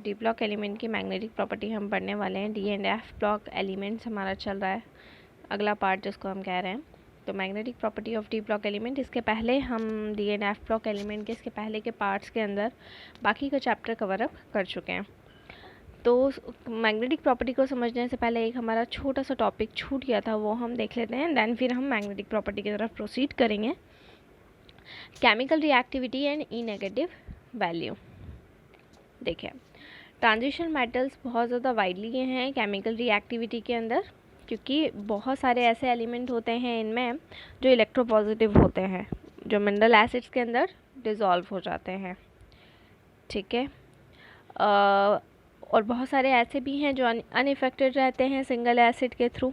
D block element की magnetic property हम पढ़ने वाले हैं। D and F block elements हमारा चल रहा है, अगला पार्ट जिसको हम कह रहे हैं। तो magnetic property of D block element, इसके पहले हम D and F block element के इसके पहले के पार्ट्स के अंदर बाकी का चैप्टर कवर अप कर चुके हैं। तो मैग्नेटिक प्रॉपर्टी को समझने से पहले एक हमारा छोटा सा टॉपिक छूट गया था, वो हम देख लेते हैं। देन फिर हम मैग्नेटिक प्रॉपर्टी की तरफ प्रोसीड करेंगे। Chemical reactivity and E negative value. देखिए, ट्रांजिशन मेटल्स बहुत ज़्यादा वाइडली हैं केमिकल रिएक्टिविटी के अंदर, क्योंकि बहुत सारे ऐसे एलिमेंट होते हैं इनमें जो इलेक्ट्रोपॉजिटिव होते हैं, जो मिनरल एसिड्स के अंदर डिज़ोल्व हो जाते हैं। ठीक है, और बहुत सारे ऐसे भी हैं जो अनइफेक्टेड रहते हैं सिंगल एसिड के थ्रू।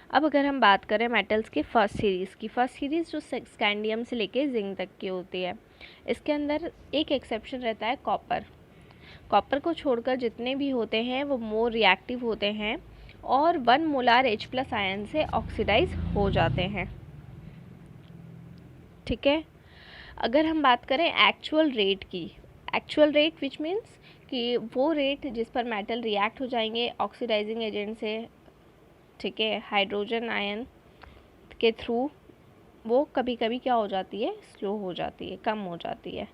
अब अगर हम बात करें मेटल्स की फर्स्ट सीरीज़ जो स्कैंडियम से लेके जिंक तक की होती है, इसके अंदर एक एक्सेप्शन रहता है कॉपर को छोड़कर जितने भी होते हैं वो मोर रिएक्टिव होते हैं और 1 मोलार H+ आयन से ऑक्सीडाइज हो जाते हैं। ठीक है, अगर हम बात करें एक्चुअल रेट विच मीन्स कि वो रेट जिस पर मेटल रिएक्ट हो जाएंगे ऑक्सीडाइजिंग एजेंट से, ठीक है, हाइड्रोजन आयन के थ्रू, वो कभी कभी क्या हो जाती है, स्लो हो जाती है, कम हो जाती है।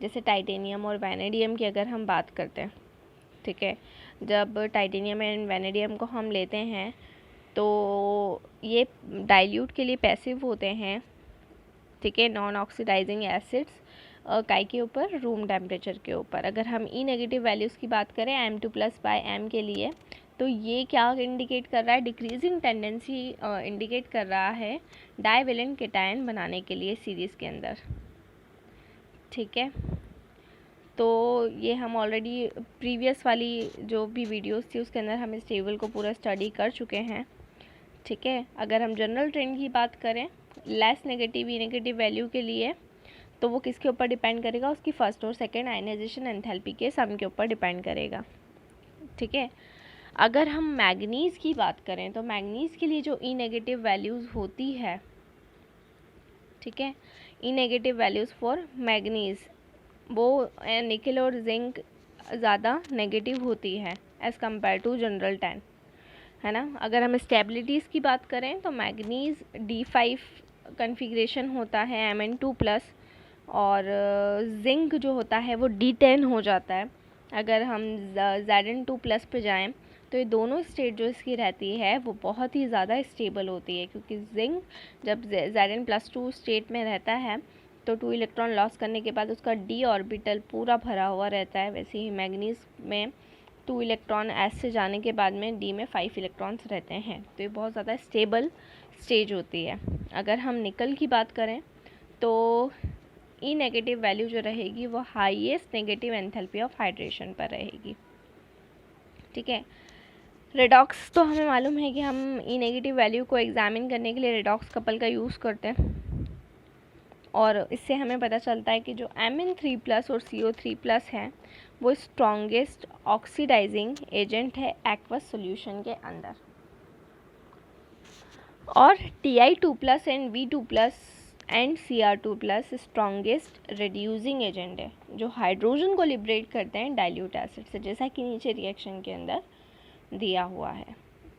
जैसे टाइटेनियम और वैनेडियम की अगर हम बात करते हैं, ठीक है, जब टाइटेनियम एंड वैनेडियम को हम लेते हैं तो ये डाइल्यूट के लिए पैसिव होते हैं, ठीक है, नॉन ऑक्सीडाइजिंग एसिड्स काय के ऊपर, रूम टेम्परेचर के ऊपर। अगर हम ई नेगेटिव वैल्यूज़ की बात करें M2+/M के लिए, तो ये क्या इंडिकेट कर रहा है, डिक्रीजिंग टेंडेंसी इंडिकेट कर रहा है डाइवेलेंट केटायन बनाने के लिए सीरीज़ के अंदर। ठीक है, तो ये हम ऑलरेडी प्रीवियस वाली जो भी वीडियोस थी उसके अंदर हम इस टेबल को पूरा स्टडी कर चुके हैं। ठीक है, अगर हम जनरल ट्रेंड की बात करें less negative E negative value के लिए, तो वो किसके ऊपर डिपेंड करेगा, उसकी फर्स्ट और सेकेंड आयनाइजेशन एंथैल्पी के सम के ऊपर डिपेंड करेगा। ठीक है, अगर हम मैग्नीज़ की बात करें तो मैग्नीज़ के लिए जो ई नेगेटिव वैल्यूज़ होती है, ठीक है, ई नेगेटिव वैल्यूज़ फॉर मैग्नीज़, वो निकल और जिंक ज़्यादा नेगेटिव होती है एज़ कम्पेयर टू जनरल 10, है ना। अगर हम स्टेबिलिटीज़ की बात करें तो मैग्नीज़ D5 कन्फिग्रेशन होता है Mn2+, और जिंक जो होता है वो D10 हो जाता है। अगर हम Zn2+ पे जाएं तो ये दोनों स्टेट जो इसकी रहती है वो बहुत ही ज़्यादा स्टेबल होती है, क्योंकि जिंक जब Zn+2 स्टेट में रहता है तो 2 इलेक्ट्रॉन लॉस करने के बाद उसका D ऑर्बिटल पूरा भरा हुआ रहता है। वैसे ही मैग्नीज़ में 2 इलेक्ट्रॉन S से जाने के बाद में D में 5 इलेक्ट्रॉन्स रहते हैं, तो ये बहुत ज़्यादा स्टेबल स्टेज होती है। अगर हम निकल की बात करें तो ई नेगेटिव वैल्यू जो रहेगी वो highest negative enthalpy of hydration पर रहेगी। ठीक है, रेडॉक्स तो हमें मालूम है कि हम ई नेगेटिव वैल्यू को एग्जामिन करने के लिए रेडॉक्स कपल का यूज़ करते हैं, और इससे हमें पता चलता है कि जो Mn3+ और CO3+ है वो स्ट्रॉन्गेस्ट ऑक्सीडाइजिंग एजेंट है एक्वस सॉल्यूशन के अंदर, और Ti2+ and V2+ and Cr2+ strongest reducing agent है, जो हाइड्रोजन को लिबरेट करते हैं डाइल्यूट एसिड से, जैसा कि नीचे रिएक्शन के अंदर दिया हुआ है।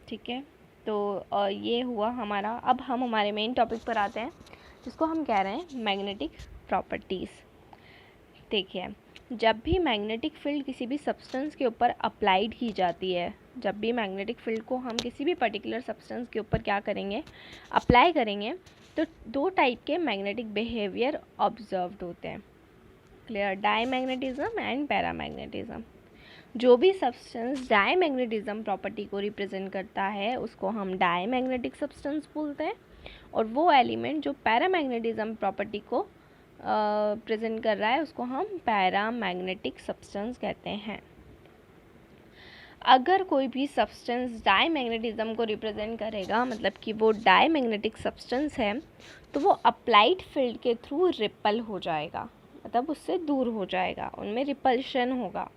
ठीक है, तो ये हुआ हमारा। अब हम हमारे मेन टॉपिक पर आते हैं जिसको हम कह रहे हैं मैग्नेटिक प्रॉपर्टीज़। देखिए, जब भी मैग्नेटिक फील्ड किसी भी सब्सटेंस के ऊपर अप्लाइड की जाती है, जब भी मैग्नेटिक फील्ड को हम किसी भी पर्टिकुलर सब्सटेंस के ऊपर क्या करेंगे, अप्लाई करेंगे, तो 2 टाइप के मैग्नेटिक बिहेवियर ऑब्जर्व्ड होते हैं, क्लियर, डाईमैग्नेटिज्म एंड पैरामैग्नेटिज्म। जो भी सब्सटेंस डाईमैग्नेटिज्म प्रॉपर्टी को रिप्रेजेंट करता है उसको हम डाईमैग्नेटिक सब्सटेंस बोलते हैं, और वो एलिमेंट जो पैरामैग्नेटिज्म प्रॉपर्टी को प्रेजेंट कर रहा है उसको हम पैरामैग्नेटिक सब्सटेंस कहते हैं। अगर कोई भी सब्सटेंस डाईमैग्नेटिज्म को रिप्रेजेंट करेगा, मतलब कि वो डाईमैग्नेटिक सब्सटेंस है, तो वो अप्लाइड फील्ड के थ्रू रिपल हो जाएगा, मतलब उससे दूर हो जाएगा, उनमें रिपल्शन होगा।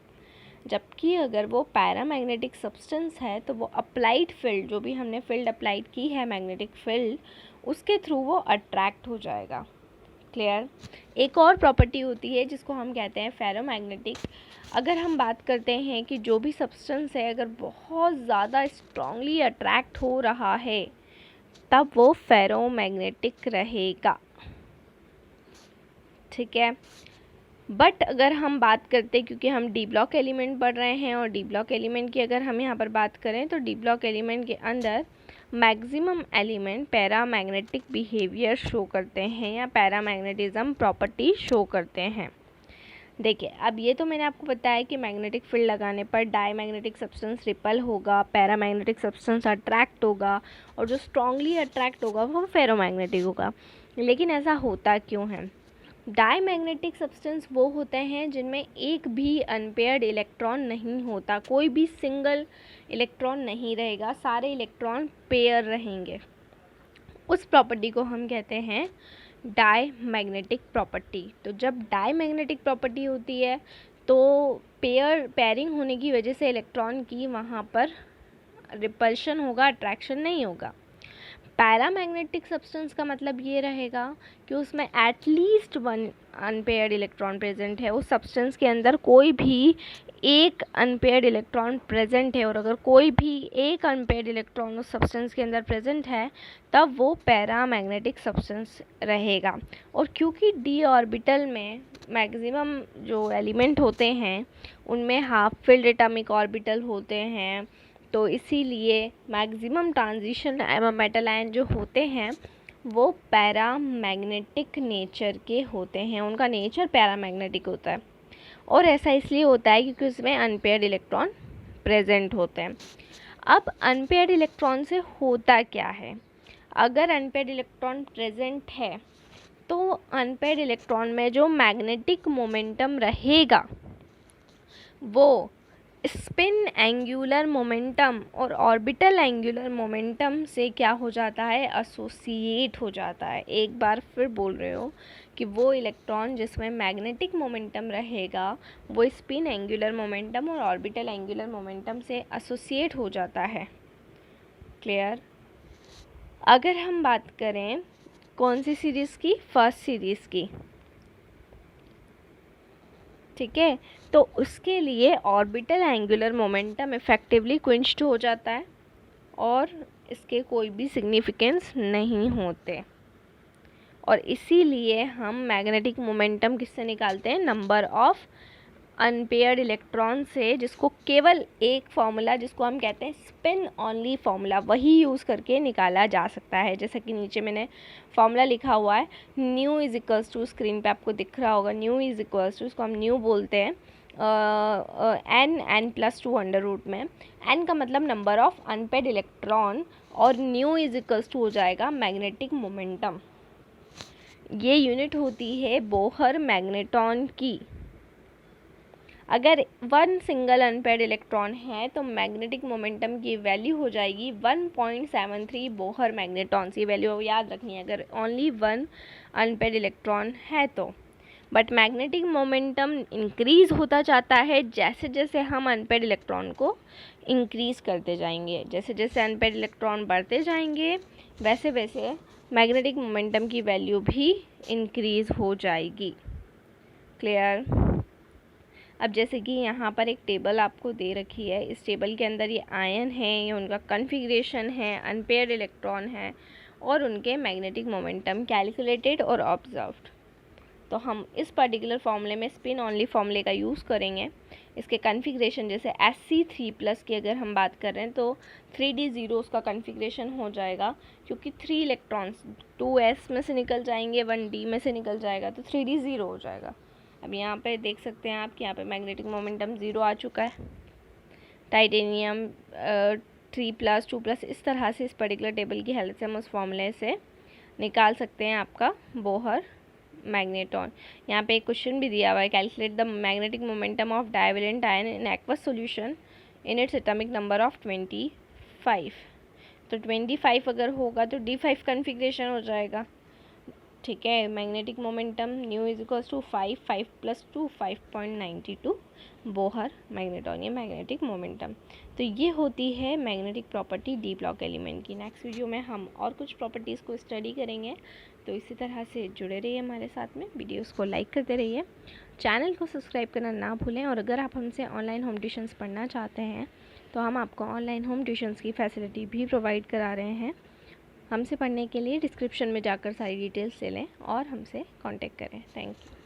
जबकि अगर वो पैरामैग्नेटिक सब्सटेंस है तो वो अप्लाइड फील्ड, जो भी हमने फील्ड अप्लाइड की है मैग्नेटिक फील्ड, उसके थ्रू वो अट्रैक्ट हो जाएगा। क्लियर। एक और प्रॉपर्टी होती है जिसको हम कहते हैं फेरोमैग्नेटिक। अगर हम बात करते हैं कि जो भी सब्सटेंस है अगर बहुत ज़्यादा स्ट्रांगली अट्रैक्ट हो रहा है तब वो फेरोमैग्नेटिक रहेगा, ठीक है। बट अगर हम बात करते हैं, क्योंकि हम डी ब्लॉक एलिमेंट पढ़ रहे हैं और डी ब्लॉक एलिमेंट की अगर हम यहाँ पर बात करें तो डी ब्लॉक एलिमेंट के अंदर maximum element paramagnetic behaviour show करते हैं या पैरामैग्नेटिज्म प्रॉपर्टी शो करते हैं। देखिए, अब ये तो मैंने आपको बताया कि मैग्नेटिक फील्ड लगाने पर डायमैग्नेटिक सब्सटेंस रिपल होगा, पैरामैग्नेटिक सब्सटेंस अट्रैक्ट होगा और जो स्ट्रांगली अट्रैक्ट होगा वो फेरोमैग्नेटिक होगा। लेकिन ऐसा होता क्यों है? डायमैग्नेटिक सब्सटेंस वो होते हैं जिनमें एक भी अनपेयर्ड इलेक्ट्रॉन नहीं होता, कोई भी सिंगल इलेक्ट्रॉन नहीं रहेगा, सारे इलेक्ट्रॉन पेयर रहेंगे। उस प्रॉपर्टी को हम कहते हैं डायमैग्नेटिक प्रॉपर्टी। तो जब डायमैग्नेटिक प्रॉपर्टी होती है तो पेयरिंग होने की वजह से इलेक्ट्रॉन की वहाँ पर रिपल्शन होगा, अट्रैक्शन नहीं होगा। पैरामैग्नेटिक सब्सटेंस का मतलब ये रहेगा कि उसमें at least one unpaired electron present है, उस सब्सटेंस के अंदर कोई भी एक अनपेयर्ड इलेक्ट्रॉन प्रेजेंट है, और अगर कोई भी एक अनपेयर्ड इलेक्ट्रॉन उस सब्सटेंस के अंदर प्रेजेंट है तब वो पैरामैग्नेटिक सब्सटेंस रहेगा। और क्योंकि डी ऑर्बिटल में मैक्सिमम जो एलिमेंट होते हैं उनमें हाफ फिल्ड एटॉमिक ऑर्बिटल होते हैं, तो इसीलिए मैक्सिमम ट्रांजिशन मेटल आयन जो होते हैं वो पैरामैग्नेटिक नेचर के होते हैं, उनका नेचर पैरामैग्नेटिक होता है। और ऐसा इसलिए होता है क्योंकि उसमें अनपेयर्ड इलेक्ट्रॉन प्रेजेंट होते हैं। अब अनपेयर्ड इलेक्ट्रॉन से होता क्या है? अगर अनपेयर्ड इलेक्ट्रॉन प्रेजेंट है तो अनपेयर्ड इलेक्ट्रॉन में जो मैग्नेटिक मोमेंटम रहेगा वो स्पिन एंगुलर मोमेंटम और ऑर्बिटल एंगुलर मोमेंटम से क्या हो जाता है? एसोसिएट हो जाता है। एक बार फिर बोल रहे हो कि वो इलेक्ट्रॉन जिसमें मैग्नेटिक मोमेंटम रहेगा वो स्पिन एंगुलर मोमेंटम और ऑर्बिटल एंगुलर मोमेंटम से एसोसिएट हो जाता है। क्लियर। अगर हम बात करें कौन सी सीरीज़ की? फर्स्ट सीरीज़ की, ठीक है। तो उसके लिए ऑर्बिटल एंगुलर मोमेंटम इफेक्टिवली क्विंच्ड हो जाता है और इसके कोई भी सिग्निफिकेंस नहीं होते, और इसीलिए हम मैग्नेटिक मोमेंटम किससे निकालते हैं? नंबर ऑफ अनपेयर्ड इलेक्ट्रॉन से, जिसको केवल एक फॉर्मूला जिसको हम कहते हैं स्पिन ऑनली फॉर्मूला, वही यूज़ करके निकाला जा सकता है। जैसा कि नीचे मैंने फॉर्मूला लिखा हुआ है, mu is equals to, screen पे आपको दिख रहा होगा, न्यू इज इक्वल्स टू, इसको हम न्यू बोलते हैं, n+2 अंडर रूट में। n का मतलब नंबर ऑफ अनपेयर्ड इलेक्ट्रॉन और न्यू इज इक्वल्स टू हो जाएगा मैग्नेटिक मोमेंटम। ये यूनिट होती है बोहर मैग्नेटॉन की। अगर वन सिंगल अनपेयर्ड इलेक्ट्रॉन है तो मैग्नेटिक मोमेंटम की वैल्यू हो जाएगी 1.73 बोहर मैग्नेटॉन्स। ये वैल्यू याद रखनी है अगर ओनली वन अनपेयर्ड इलेक्ट्रॉन है तो। बट मैग्नेटिक मोमेंटम इंक्रीज़ होता जाता है जैसे जैसे हम अनपेयर्ड इलेक्ट्रॉन को इंक्रीज़ करते जाएंगे। जैसे जैसे अनपेयर्ड इलेक्ट्रॉन बढ़ते जाएंगे वैसे वैसे मैग्नेटिक मोमेंटम की वैल्यू भी इंक्रीज़ हो जाएगी। क्लियर। अब जैसे कि यहाँ पर एक टेबल आपको दे रखी है, इस टेबल के अंदर ये आयन है, ये उनका कन्फिग्रेशन है, अनपेयर्ड इलेक्ट्रॉन है और उनके मैग्नेटिक मोमेंटम कैलकुलेटेड और ऑब्जर्व्ड। तो हम इस पर्टिकुलर फॉर्मूले में स्पिन ऑनली फॉर्मूले का यूज़ करेंगे। इसके कन्फिग्रेशन जैसे Sc3+ की अगर हम बात कर रहे हैं तो 3d0 उसका कन्फिग्रेशन हो जाएगा, क्योंकि 3 इलेक्ट्रॉन्स 2s में से निकल जाएंगे, 1d में से निकल जाएगा, तो 3d0 हो जाएगा। अब यहाँ पे देख सकते हैं आप कि यहाँ पे मैग्नेटिक मोमेंटम 0 आ चुका है। टाइटेनियम 3+, 2+, इस तरह से इस पर्टिकुलर टेबल की हेल्प से हम उस फॉर्मूले से निकाल सकते हैं आपका बोहर मैग्नेटॉन। यहाँ पे एक क्वेश्चन भी दिया हुआ है, calculate the magnetic momentum of divalent ion in aqueous solution in its atomic number of 25। तो 25 अगर होगा तो D5 कन्फिग्रेशन हो जाएगा। ठीक है, magnetic momentum mu is equals to 5, 5+2 5.92 Bohr magneton, ये मैग्नेटिक मोमेंटम। तो ये होती है magnetic property D block element की। नेक्स्ट वीडियो में हम और कुछ प्रॉपर्टीज़ को स्टडी करेंगे। तो इसी तरह से जुड़े रहिए हमारे साथ में, वीडियोस को लाइक करते रहिए, चैनल को सब्सक्राइब करना ना भूलें। और अगर आप हमसे ऑनलाइन होम ट्यूशन्स पढ़ना चाहते हैं तो हम आपको ऑनलाइन होम ट्यूशन्स की फैसिलिटी भी प्रोवाइड करा रहे हैं। हमसे पढ़ने के लिए डिस्क्रिप्शन में जाकर सारी डिटेल्स ले लें और हमसे कांटेक्ट करें। Thank you.